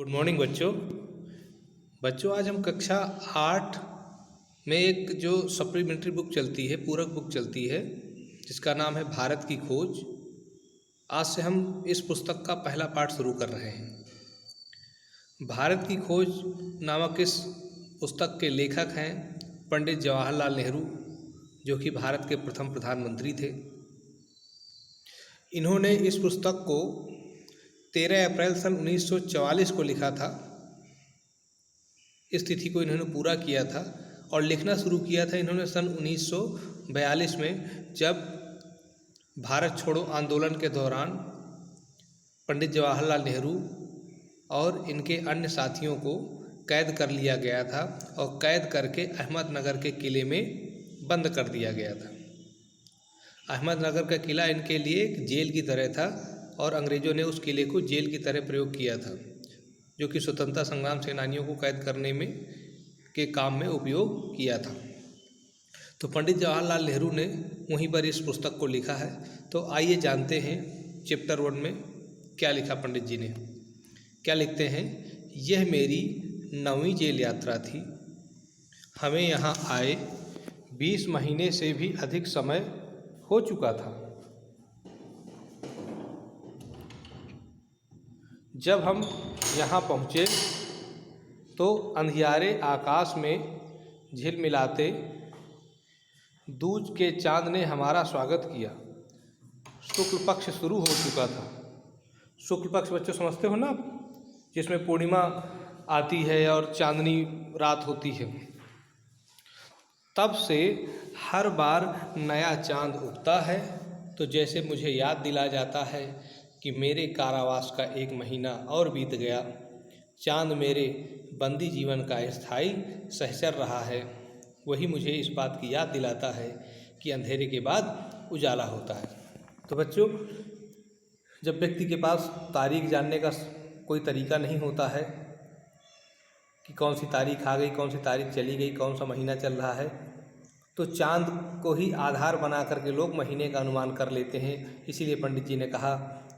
Good morning बच्चों आज हम कक्षा 8 में एक जो सप्लीमेंट्री बुक चलती है, पूरक बुक चलती है, जिसका नाम है भारत की खोज। आज से हम इस पुस्तक का पहला पाठ शुरू कर रहे हैं। भारत की खोज नामक इस पुस्तक के लेखक हैं पंडित जवाहरलाल नेहरू, जो कि भारत के प्रथम प्रधानमंत्री थे। इन्होंने इस पुस्तक को 13 अप्रैल सन 1944 को लिखा था। इस तिथि को इन्होंने पूरा किया था और लिखना शुरू किया था इन्होंने सन 1942 में, जब भारत छोड़ो आंदोलन के दौरान पंडित जवाहरलाल नेहरू और इनके अन्य साथियों को कैद कर लिया गया था और कैद करके अहमदनगर के किले में बंद कर दिया गया था। अहमदनगर का किला इनके लिए एक जेल की तरह था और अंग्रेज़ों ने उस किले को जेल की तरह प्रयोग किया था, जो कि स्वतंत्रता संग्राम सेनानियों को कैद करने में के काम में उपयोग किया था। तो पंडित जवाहरलाल नेहरू ने वहीं पर इस पुस्तक को लिखा है। तो आइए जानते हैं चैप्टर 1 में क्या लिखा पंडित जी ने। क्या लिखते हैं? यह मेरी 9वीं जेल यात्रा थी। हमें यहाँ आए 20 महीने से भी अधिक समय हो चुका था। जब हम यहाँ पहुँचे तो अंधियारे आकाश में झिलमिलाते दूज के चाँद ने हमारा स्वागत किया। शुक्ल पक्ष शुरू हो चुका था। शुक्ल पक्ष बच्चों समझते हो ना आप, जिसमें पूर्णिमा आती है और चांदनी रात होती है। तब से हर बार नया चाँद उगता है तो जैसे मुझे याद दिला जाता है कि मेरे कारावास का 1 महीना और बीत गया। चाँद मेरे बंदी जीवन का स्थायी सहचर रहा है। वही मुझे इस बात की याद दिलाता है कि अंधेरे के बाद उजाला होता है। तो बच्चों, जब व्यक्ति के पास तारीख जानने का कोई तरीका नहीं होता है कि कौन सी तारीख आ गई, कौन सी तारीख चली गई, कौन सा महीना चल रहा है, तो चाँद को ही आधार बना करके लोग महीने का अनुमान कर लेते हैं। इसीलिए पंडित जी ने कहा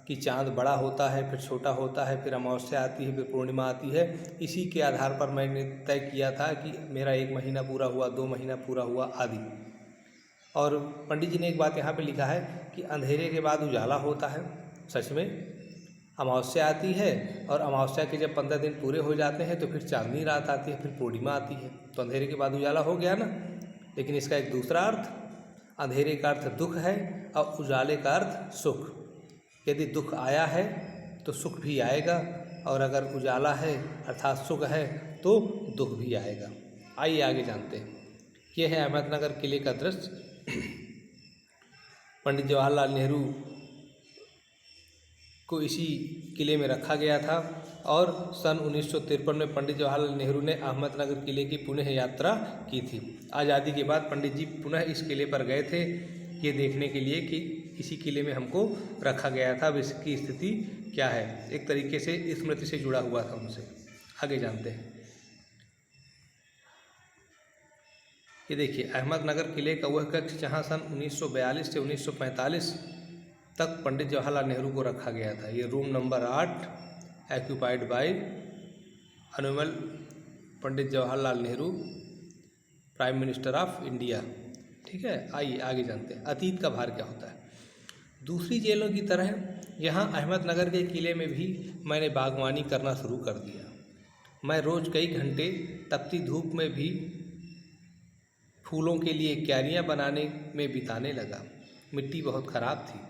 कि चाँद बड़ा होता है, फिर छोटा होता है, फिर अमावस्या आती है, फिर पूर्णिमा आती है। इसी के आधार पर मैंने तय किया था कि मेरा 1 महीना पूरा हुआ, 2 महीना पूरा हुआ आदि। और पंडित जी ने एक बात यहाँ पे लिखा है कि अंधेरे के बाद उजाला होता है। सच में अमावस्या आती है और अमावस्या के जब 15 दिन पूरे हो जाते हैं तो फिर चांदनी रात आती है, फिर पूर्णिमा आती है। तो अंधेरे के बाद उजाला हो गया ना। लेकिन इसका एक दूसरा अर्थ, अंधेरे का अर्थ दुख है और उजाले का अर्थ सुख। यदि दुख आया है तो सुख भी आएगा, और अगर उजाला है अर्थात सुख है तो दुख भी आएगा। आइए आगे जानते हैं। यह है अहमदनगर किले का दृश्य। पंडित जवाहरलाल नेहरू को इसी किले में रखा गया था और सन 1953 में पंडित जवाहरलाल नेहरू ने अहमदनगर किले की पुनः यात्रा की थी। आज़ादी के बाद पंडित जी पुनः इस किले पर गए थे, ये देखने के लिए कि इसी किले में हमको रखा गया था, अब इसकी स्थिति क्या है। एक तरीके से स्मृति से जुड़ा हुआ था उनसे। आगे जानते हैं। ये देखिए, अहमदनगर किले का वह कक्ष जहाँ सन 1942 से 1945 तक पंडित जवाहरलाल नेहरू को रखा गया था। ये room number 8, occupied by honourable Pandit Jawaharlal Nehru, prime minister of India. ठीक है, आइए आगे जानते हैं अतीत का भार क्या होता है। दूसरी जेलों की तरह यहाँ अहमदनगर के किले में भी मैंने बागवानी करना शुरू कर दिया। मैं रोज़ कई घंटे तपती धूप में भी फूलों के लिए क्यारियाँ बनाने में बिताने लगा। मिट्टी बहुत ख़राब थी,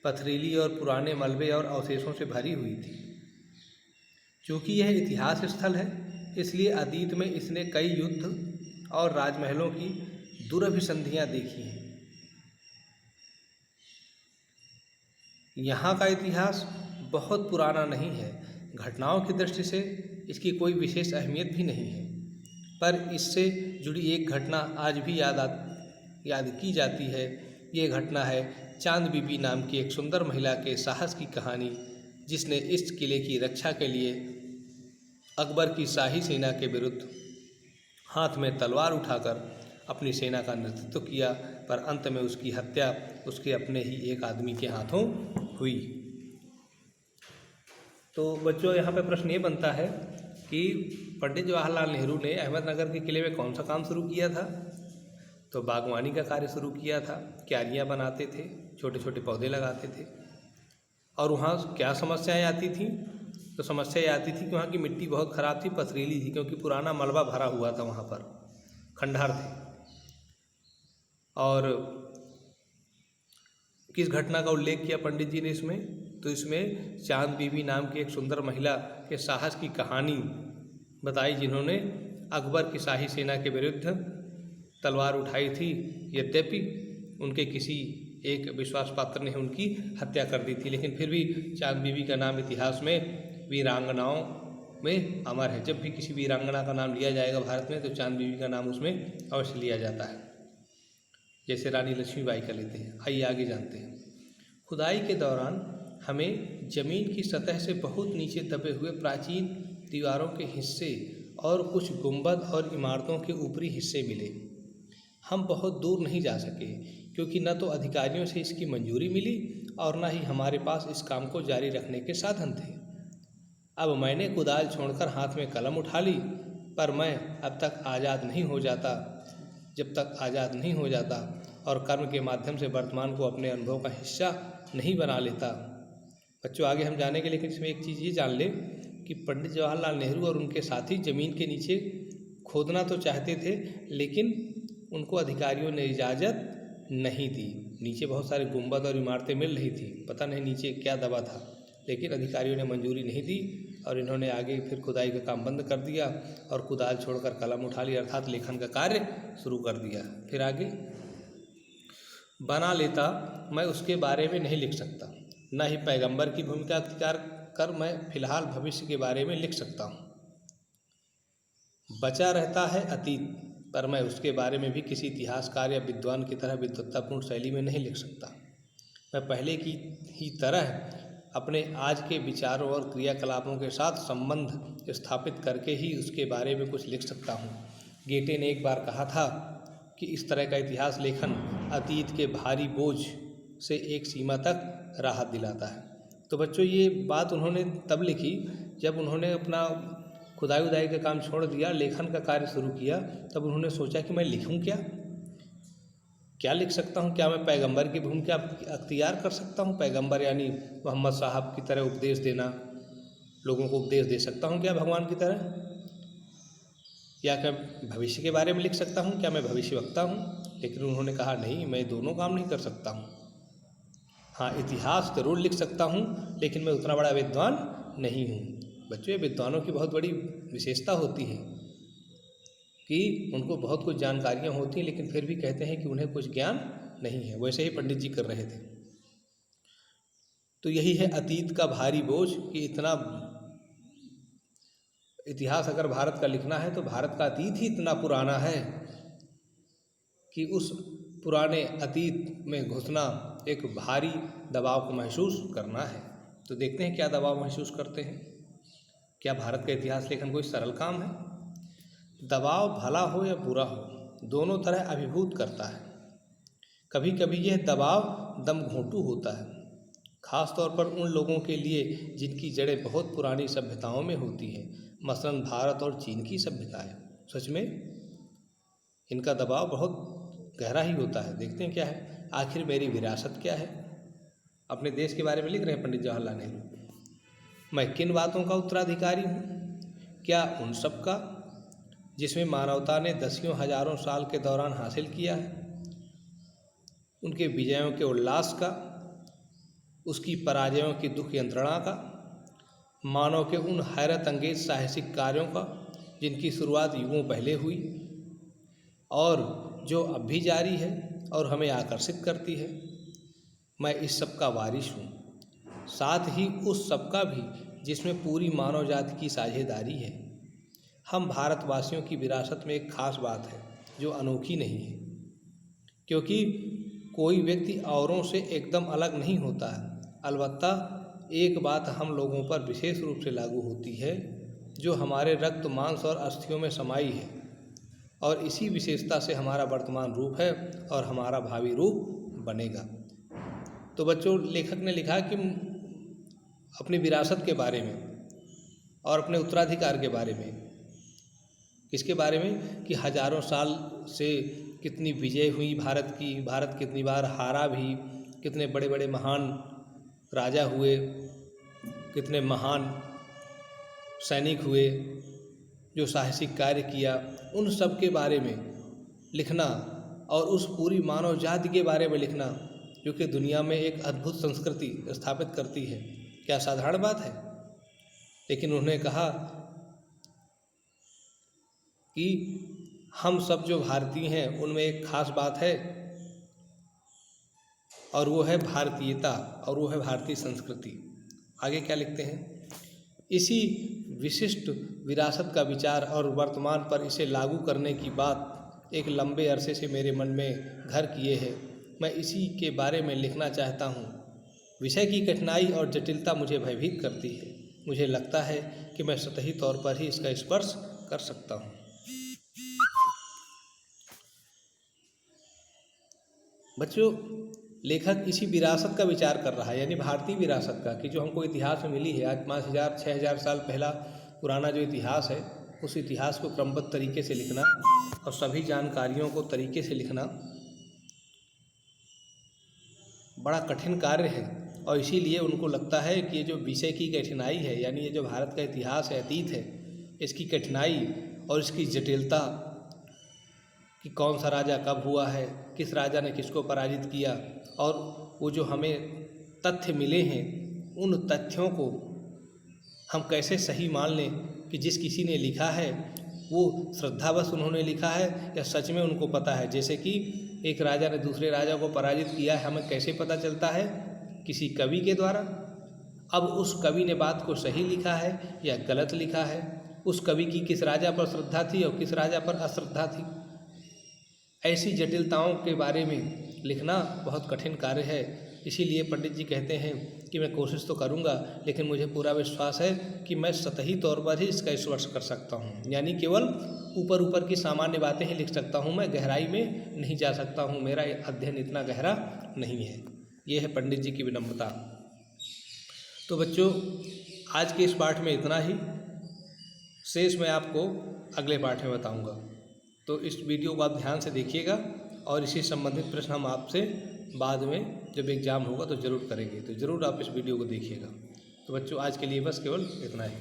पथरीली और पुराने मलबे और अवशेषों से भरी हुई थी। चूँकि यह इतिहास स्थल है, इसलिए अतीत में इसने कई युद्ध और राजमहलों की दुरभिसंधियाँ देखी हैं। यहाँ का इतिहास बहुत पुराना नहीं है। घटनाओं की दृष्टि से इसकी कोई विशेष अहमियत भी नहीं है, पर इससे जुड़ी एक घटना आज भी याद की जाती है। ये घटना है चांद बीबी नाम की एक सुंदर महिला के साहस की कहानी, जिसने इस किले की रक्षा के लिए अकबर की शाही सेना के विरुद्ध हाथ में तलवार उठाकर अपनी सेना का नेतृत्व किया, पर अंत में उसकी हत्या उसके अपने ही एक आदमी के हाथों हुई। तो बच्चों यहाँ पे प्रश्न ये बनता है कि पंडित जवाहरलाल नेहरू ने अहमदनगर के किले में कौन सा काम शुरू किया था। तो बागवानी का कार्य शुरू किया था, क्यारियाँ बनाते थे, छोटे छोटे पौधे लगाते थे। और वहाँ क्या समस्याएं आती थी? तो समस्या ये आती थी कि वहाँ की मिट्टी बहुत ख़राब थी, पथरीली थी, क्योंकि पुराना मलबा भरा हुआ था, वहाँ पर खंडार थे। और किस घटना का उल्लेख किया पंडित जी ने इसमें? तो इसमें चांद बीबी नाम की एक सुंदर महिला के साहस की कहानी बताई, जिन्होंने अकबर की शाही सेना के विरुद्ध तलवार उठाई थी। यद्यपि उनके किसी एक विश्वास पात्र ने उनकी हत्या कर दी थी, लेकिन फिर भी चांद बीबी का नाम इतिहास में वीरांगनाओं में अमर है। जब भी किसी वीरांगना का नाम लिया जाएगा भारत में, तो चांद बीबी का नाम उसमें अवश्य लिया जाता है, जैसे रानी लक्ष्मीबाई का लेते हैं। आइए आगे जानते हैं। खुदाई के दौरान हमें ज़मीन की सतह से बहुत नीचे दबे हुए प्राचीन दीवारों के हिस्से और कुछ गुंबद और इमारतों के ऊपरी हिस्से मिले। हम बहुत दूर नहीं जा सके, क्योंकि न तो अधिकारियों से इसकी मंजूरी मिली और न ही हमारे पास इस काम को जारी रखने के साधन थे। अब मैंने कुदाल छोड़कर हाथ में कलम उठा ली, पर मैं अब तक आज़ाद नहीं हो जाता, जब तक आज़ाद नहीं हो जाता और कर्म के माध्यम से वर्तमान को अपने अनुभव का हिस्सा नहीं बना लेता। बच्चों आगे हम जानेंगे, लेकिन इसमें एक चीज़ ये जान ले कि पंडित जवाहरलाल नेहरू और उनके साथी ज़मीन के नीचे खोदना तो चाहते थे, लेकिन उनको अधिकारियों ने इजाज़त नहीं दी। नीचे बहुत सारे गुंबद और इमारतें मिल रही थी, पता नहीं नीचे क्या दबा था, लेकिन अधिकारियों ने मंजूरी नहीं दी और इन्होंने आगे फिर खुदाई का काम बंद कर दिया और कुदाल छोड़कर कलम उठा लिया, अर्थात लेखन का कार्य शुरू कर दिया। फिर आगे, बना लेता मैं उसके बारे में नहीं लिख सकता, न ही पैगंबर की भूमिका अख्तियार कर मैं फिलहाल भविष्य के बारे में लिख सकता हूँ। बचा रहता है अतीत, पर मैं उसके बारे में भी किसी इतिहासकार या विद्वान की तरह विद्वत्तापूर्ण शैली में नहीं लिख सकता। मैं पहले की ही तरह अपने आज के विचारों और क्रियाकलापों के साथ संबंध स्थापित करके ही उसके बारे में कुछ लिख सकता हूँ। गेटे ने एक बार कहा था कि इस तरह का इतिहास लेखन अतीत के भारी बोझ से एक सीमा तक राहत दिलाता है। तो बच्चों ये बात उन्होंने तब लिखी जब उन्होंने अपना खुदाई उदाई का काम छोड़ दिया, लेखन का कार्य शुरू किया। तब उन्होंने सोचा कि मैं लिखूं क्या लिख सकता हूं? क्या मैं पैगंबर की भूमिका अख्तियार कर सकता हूं? पैगंबर यानी मोहम्मद साहब की तरह उपदेश देना, लोगों को उपदेश दे सकता हूं क्या भगवान की तरह? या क्या भविष्य के बारे में लिख सकता हूं? क्या मैं भविष्यवक्ता हूं? लेकिन उन्होंने कहा नहीं, मैं दोनों काम नहीं कर सकता हूं। हाँ, इतिहास जरूर लिख सकता हूं, लेकिन मैं उतना बड़ा विद्वान नहीं हूं। बच्चों, विद्वानों की बहुत बड़ी विशेषता होती है कि उनको बहुत कुछ जानकारियाँ होती हैं, लेकिन फिर भी कहते हैं कि उन्हें कुछ ज्ञान नहीं है। वैसे ही पंडित जी कर रहे थे। तो यही है अतीत का भारी बोझ कि इतना इतिहास अगर भारत का लिखना है तो भारत का अतीत ही इतना पुराना है कि उस पुराने अतीत में घुसना एक भारी दबाव को महसूस करना है। तो देखते हैं क्या दबाव महसूस करते हैं। क्या भारत का इतिहास लेखन कोई सरल काम है? दबाव भला हो या बुरा हो, दोनों तरह अभिभूत करता है। कभी कभी यह दबाव दम घोंटू होता है, खास तौर पर उन लोगों के लिए जिनकी जड़ें बहुत पुरानी सभ्यताओं में होती हैं, मसलन भारत और चीन की सभ्यताएं। सच में इनका दबाव बहुत गहरा ही होता है। देखते हैं क्या है। आखिर मेरी विरासत क्या है? अपने देश के बारे में लिख रहे हैं पंडित जवाहरलाल नेहरू। मैं किन बातों का उत्तराधिकारी हूँ? क्या उन सब का जिसमें मानवता ने दसियों हजारों साल के दौरान हासिल किया है, उनके विजयों के उल्लास का, उसकी पराजयों की दुख यंत्रणा का, मानव के उन हैरत अंगेज साहसिक कार्यों का जिनकी शुरुआत युगों पहले हुई और जो अब भी जारी है और हमें आकर्षित करती है। मैं इस सब का वारिस हूँ, साथ ही उस सब का भी जिसमें पूरी मानव जाति की साझेदारी है। हम भारतवासियों की विरासत में एक खास बात है जो अनोखी नहीं है, क्योंकि कोई व्यक्ति औरों से एकदम अलग नहीं होता है। अलबत्ता एक बात हम लोगों पर विशेष रूप से लागू होती है जो हमारे रक्त मांस और अस्थियों में समाई है, और इसी विशेषता से हमारा वर्तमान रूप है और हमारा भावी रूप बनेगा। तो बच्चों, लेखक ने लिखा कि अपनी विरासत के बारे में और अपने उत्तराधिकार के बारे में। किसके बारे में कि हजारों साल से कितनी विजय हुई भारत की, भारत कितनी बार हारा भी, कितने बड़े बड़े महान राजा हुए, कितने महान सैनिक हुए जो साहसिक कार्य किया, उन सब के बारे में लिखना और उस पूरी मानव जाति के बारे में लिखना जो कि दुनिया में एक अद्भुत संस्कृति स्थापित करती है, क्या साधारण बात है। लेकिन उन्होंने कहा कि हम सब जो भारतीय हैं उनमें एक खास बात है और वो है भारतीयता और वो है भारतीय संस्कृति। आगे क्या लिखते हैं, इसी विशिष्ट विरासत का विचार और वर्तमान पर इसे लागू करने की बात एक लंबे अरसे से मेरे मन में घर किए है। मैं इसी के बारे में लिखना चाहता हूँ। विषय की कठिनाई और जटिलता मुझे भयभीत करती है। मुझे लगता है कि मैं सतही तौर पर ही इसका स्पर्श कर सकता हूँ। बच्चों, लेखक इसी विरासत का विचार कर रहा है, यानी भारतीय विरासत का, कि जो हमको इतिहास में मिली है। आज 5000-6000 साल पहला पुराना जो इतिहास है, उस इतिहास को क्रमबद्ध तरीके से लिखना और सभी जानकारियों को तरीके से लिखना बड़ा कठिन कार्य है। और इसीलिए उनको लगता है कि ये जो विषय की कठिनाई है, यानी ये जो भारत का इतिहास है, अतीत है, इसकी कठिनाई और इसकी जटिलता कि कौन सा राजा कब हुआ है, किस राजा ने किसको पराजित किया, और वो जो हमें तथ्य मिले हैं, उन तथ्यों को हम कैसे सही मान लें कि जिस किसी ने लिखा है वो श्रद्धावश उन्होंने लिखा है या सच में उनको पता है। जैसे कि एक राजा ने दूसरे राजा को पराजित किया है, हमें कैसे पता चलता है, किसी कवि के द्वारा। अब उस कवि ने बात को सही लिखा है या गलत लिखा है, उस कवि की किस राजा पर श्रद्धा थी और किस राजा पर अश्रद्धा थी, ऐसी जटिलताओं के बारे में लिखना बहुत कठिन कार्य है। इसीलिए पंडित जी कहते हैं कि मैं कोशिश तो करूंगा, लेकिन मुझे पूरा विश्वास है कि मैं सतही तौर पर ही इसका स्पर्श कर सकता हूं, यानी केवल ऊपर ऊपर की सामान्य बातें ही लिख सकता हूं, मैं गहराई में नहीं जा सकता हूं, मेरा अध्ययन इतना गहरा नहीं है। ये है पंडित जी की विनम्रता। तो बच्चों, आज के इस पाठ में इतना ही, शेष मैं आपको अगले पाठ में बताऊँगा। तो इस वीडियो को आप ध्यान से देखिएगा और इसी संबंधित प्रश्न हम आपसे बाद में जब एग्ज़ाम होगा तो ज़रूर करेंगे। तो ज़रूर आप इस वीडियो को देखिएगा। तो बच्चों, आज के लिए बस केवल इतना ही।